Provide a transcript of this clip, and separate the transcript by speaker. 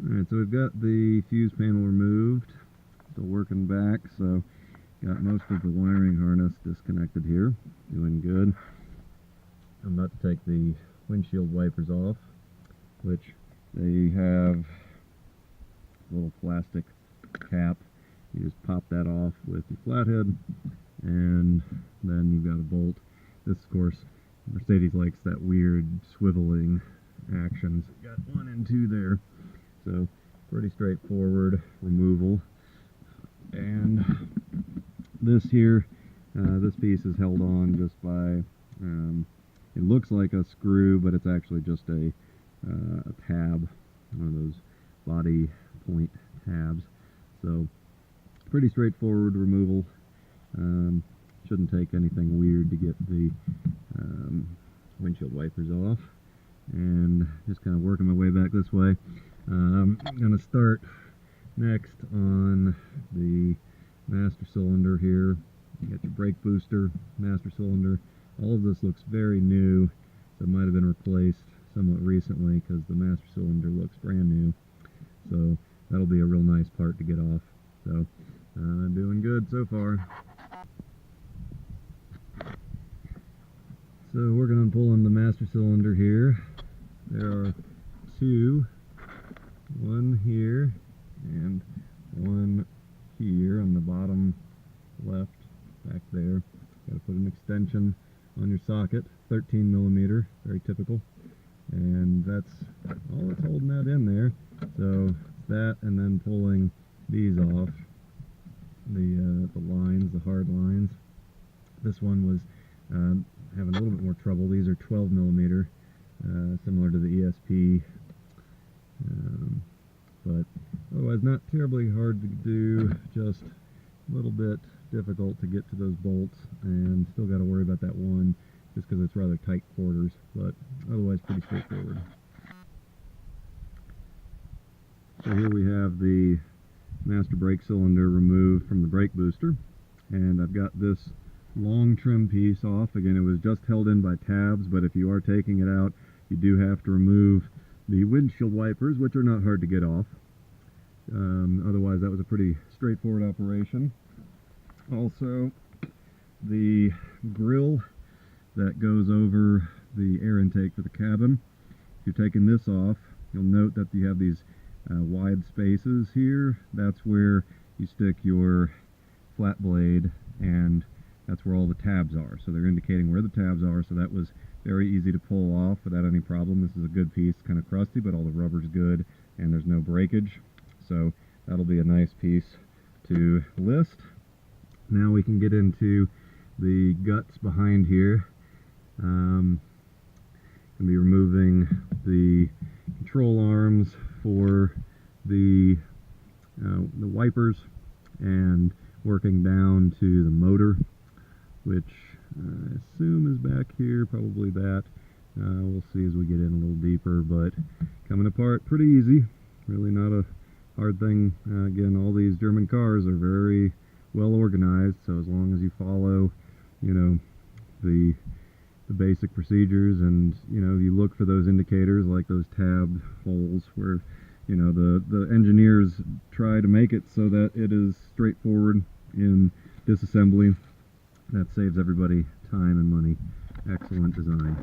Speaker 1: Alright, so we've got the fuse panel removed, still working back, so got most of the wiring harness disconnected here, doing good. I'm about to take the windshield wipers off, which they have a little plastic cap. You just pop that off with your flathead, and then you've got a bolt. This, of course, Mercedes likes that weird swiveling action. So got 1 and 2 there. So pretty straightforward removal. And this here, this piece is held on just by, it looks like a screw, but it's actually just a tab, one of those body point tabs. So pretty straightforward removal. Shouldn't take anything weird to get the windshield wipers off. And just kind of working my way back this way. I'm going to start next on the master cylinder here. You got your brake booster, master cylinder. All of this looks very new, so it might have been replaced somewhat recently because the master cylinder looks brand new. So that'll be a real nice part to get off. So doing good so far. So working on pulling the master cylinder here. There are 2. One here and one here on the bottom left back there. Got to put an extension on your socket, 13mm, very typical, and that's all that's holding that in there. So that, and then pulling these off, the lines, the hard lines. This one was having a little bit more trouble. These are 12mm, similar to the ESP. But otherwise not terribly hard to do, just a little bit difficult to get to those bolts, and still got to worry about that one just because it's rather tight quarters, but otherwise pretty straightforward. So here we have the master brake cylinder removed from the brake booster, and I've got this long trim piece off. Again, it was just held in by tabs, but if you are taking it out, you do have to remove the windshield wipers, which are not hard to get off. Otherwise, that was a pretty straightforward operation. Also, the grill that goes over the air intake for the cabin, if you're taking this off, you'll note that you have these wide spaces here. That's where you stick your flat blade, and that's where all the tabs are. So they're indicating where the tabs are, so that was very easy to pull off without any problem. This is a good piece, kind of crusty, but all the rubber's good and there's no breakage. So that'll be a nice piece to list. Now we can get into the guts behind here. Going to be removing the control arms for the wipers and working down to the motor, which I assume is back here, probably that. We'll see as we get in a little deeper, but coming apart pretty easy. Really not a hard thing. Again, all these German cars are very well organized, so as long as you follow, you know, the basic procedures, and you look for those indicators like those tabbed holes where the engineers try to make it so that it is straightforward in disassembly. That saves everybody time and money. Excellent design.